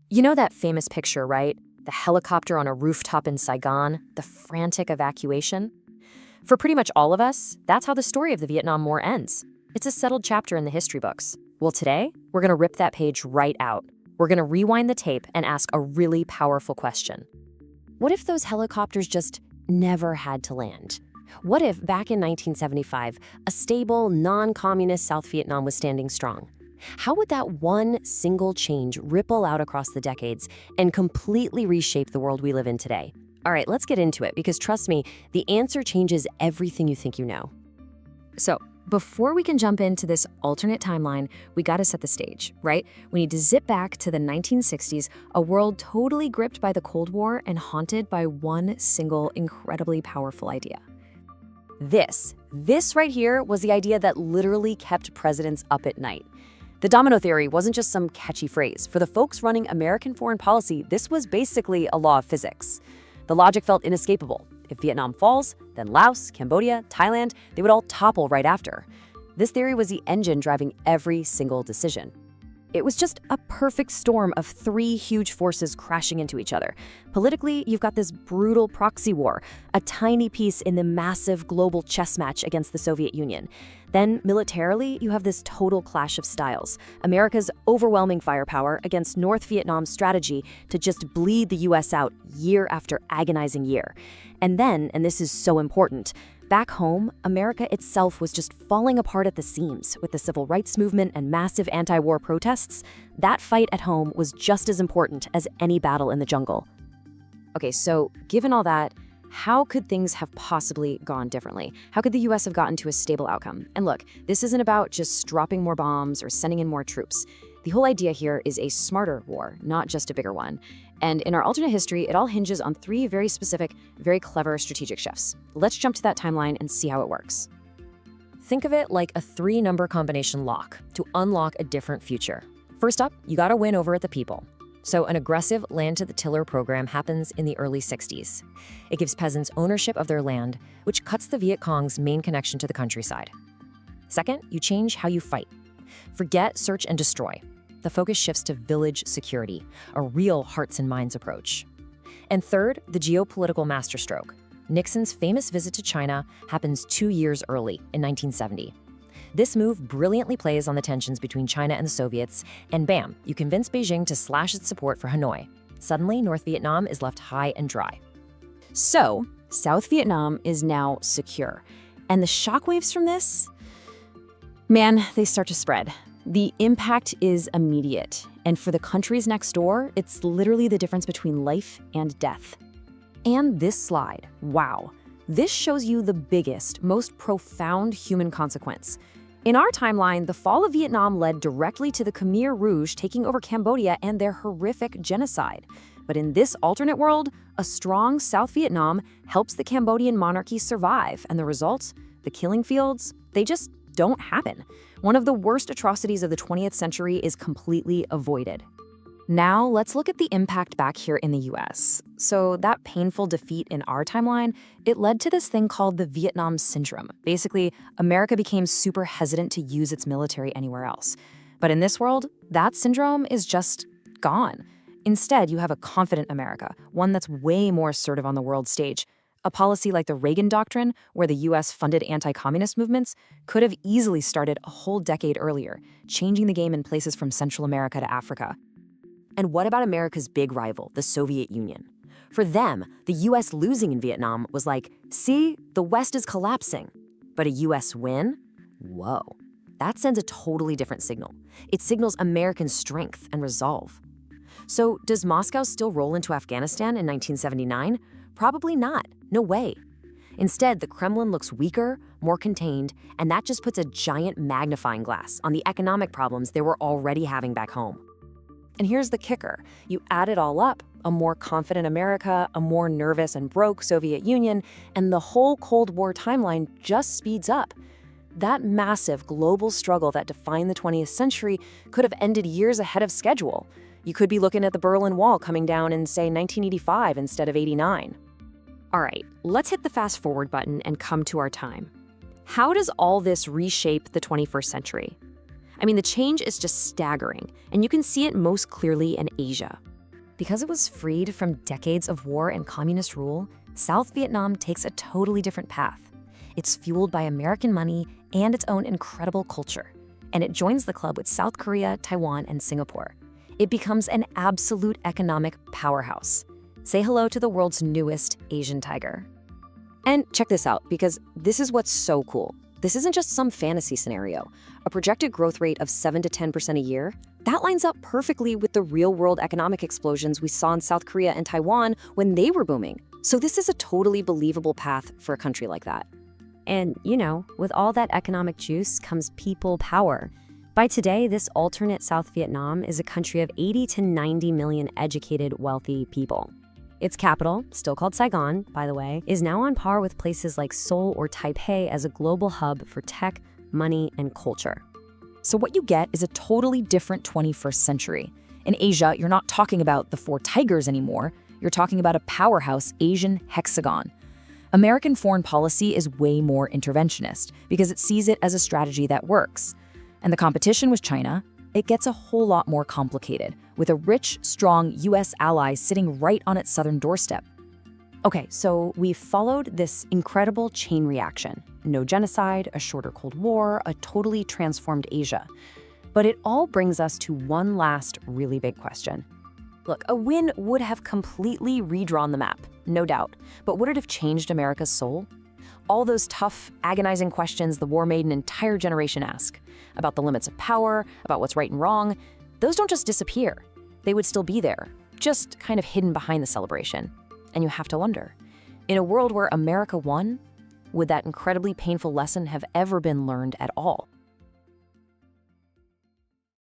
You know that famous picture, right? The helicopter on a rooftop in Saigon, the frantic evacuation? For pretty much all of us, that's how the story of the Vietnam War ends. It's a settled chapter in the history books. Well, today, we're going to rip that page right out. We're going to rewind the tape and ask a really powerful question. What if those helicopters just never had to land? What if, back in 1975, a stable, non-communist South Vietnam was standing strong? How would that one single change ripple out across the decades and completely reshape the world we live in today? All right, let's get into it, because trust me, the answer changes everything you think you know. So, before we can jump into this alternate timeline, we gotta set the stage, right? We need to zip back to the 1960s, a world totally gripped by the Cold War and haunted by one single incredibly powerful idea. This right here was the idea that literally kept presidents up at night. The domino theory wasn't just some catchy phrase. For the folks running American foreign policy, this was basically a law of physics. The logic felt inescapable. If Vietnam falls, then Laos, Cambodia, Thailand, they would all topple right after. This theory was the engine driving every single decision. It was just a perfect storm of three huge forces crashing into each other. Politically, you've got this brutal proxy war, a tiny piece in the massive global chess match against the Soviet Union. Then, militarily, you have this total clash of styles. America's overwhelming firepower against North Vietnam's strategy to just bleed the US out year after agonizing year. And then, and this is so important, back home, America itself was just falling apart at the seams with the civil rights movement and massive anti-war protests. That fight at home was just as important as any battle in the jungle. Okay, so given all that, how could things have possibly gone differently? How could the US have gotten to a stable outcome? And look, this isn't about just dropping more bombs or sending in more troops. The whole idea here is a smarter war, not just a bigger one. And in our alternate history, it all hinges on three very specific, very clever strategic shifts. Let's jump to that timeline and see how it works. Think of it like a three-number combination lock to unlock a different future. First up, you gotta win over at the people. So an aggressive land-to-the-tiller program happens in the early 60s. It gives peasants ownership of their land, which cuts the Viet Cong's main connection to the countryside. Second, you change how you fight. Forget search and destroy. The focus shifts to village security, a real hearts and minds approach. And third, the geopolitical masterstroke. Nixon's famous visit to China happens 2 years early, in 1970. This move brilliantly plays on the tensions between China and the Soviets, and bam, you convince Beijing to slash its support for Hanoi. Suddenly, North Vietnam is left high and dry. So, South Vietnam is now secure. And the shockwaves from this? Man, they start to spread. The impact is immediate, and for the countries next door, it's literally the difference between life and death. And this slide, wow. This shows you the biggest, most profound human consequence. In our timeline, the fall of Vietnam led directly to the Khmer Rouge taking over Cambodia and their horrific genocide. But in this alternate world, a strong South Vietnam helps the Cambodian monarchy survive, and the results, the killing fields, they just don't happen. One of the worst atrocities of the 20th century is completely avoided. Now, let's look at the impact back here in the US. So that painful defeat in our timeline, it led to this thing called the Vietnam Syndrome. Basically, America became super hesitant to use its military anywhere else. But in this world, that syndrome is just gone. Instead, you have a confident America, one that's way more assertive on the world stage. A policy like the Reagan Doctrine, where the US funded anti-communist movements, could have easily started a whole decade earlier, changing the game in places from Central America to Africa. And what about America's big rival, the Soviet Union? For them, the US losing in Vietnam was like, see, the West is collapsing. But a US win? Whoa. That sends a totally different signal. It signals American strength and resolve. So does Moscow still roll into Afghanistan in 1979? Probably not. No way. Instead, the Kremlin looks weaker, more contained, and that just puts a giant magnifying glass on the economic problems they were already having back home. And here's the kicker. You add it all up, a more confident America, a more nervous and broke Soviet Union, and the whole Cold War timeline just speeds up. That massive global struggle that defined the 20th century could have ended years ahead of schedule. You could be looking at the Berlin Wall coming down in, say, 1985 instead of 89. All right, let's hit the fast forward button and come to our time. How does all this reshape the 21st century? I mean, the change is just staggering, and you can see it most clearly in Asia. Because it was freed from decades of war and communist rule, South Vietnam takes a totally different path. It's fueled by American money and its own incredible culture. And it joins the club with South Korea, Taiwan, and Singapore. It becomes an absolute economic powerhouse. Say hello to the world's newest Asian tiger. And check this out, because this is what's so cool. This isn't just some fantasy scenario. A projected growth rate of 7 to 10% a year, that lines up perfectly with the real-world economic explosions we saw in South Korea and Taiwan when they were booming. So this is a totally believable path for a country like that. And, with all that economic juice comes people power. By today, this alternate South Vietnam is a country of 80 to 90 million educated, wealthy people. Its capital, still called Saigon, by the way, is now on par with places like Seoul or Taipei as a global hub for tech, money, and culture. So what you get is a totally different 21st century. In Asia, you're not talking about the four tigers anymore. You're talking about a powerhouse Asian hexagon. American foreign policy is way more interventionist because it sees it as a strategy that works. And the competition with China, it gets a whole lot more complicated, with a rich, strong US ally sitting right on its southern doorstep. Okay, so we've followed this incredible chain reaction. No genocide, a shorter Cold War, a totally transformed Asia. But it all brings us to one last really big question. Look, a win would have completely redrawn the map, no doubt. But would it have changed America's soul? All those tough, agonizing questions the war made an entire generation ask, about the limits of power, about what's right and wrong, those don't just disappear. They would still be there, just kind of hidden behind the celebration. And you have to wonder, in a world where America won, would that incredibly painful lesson have ever been learned at all?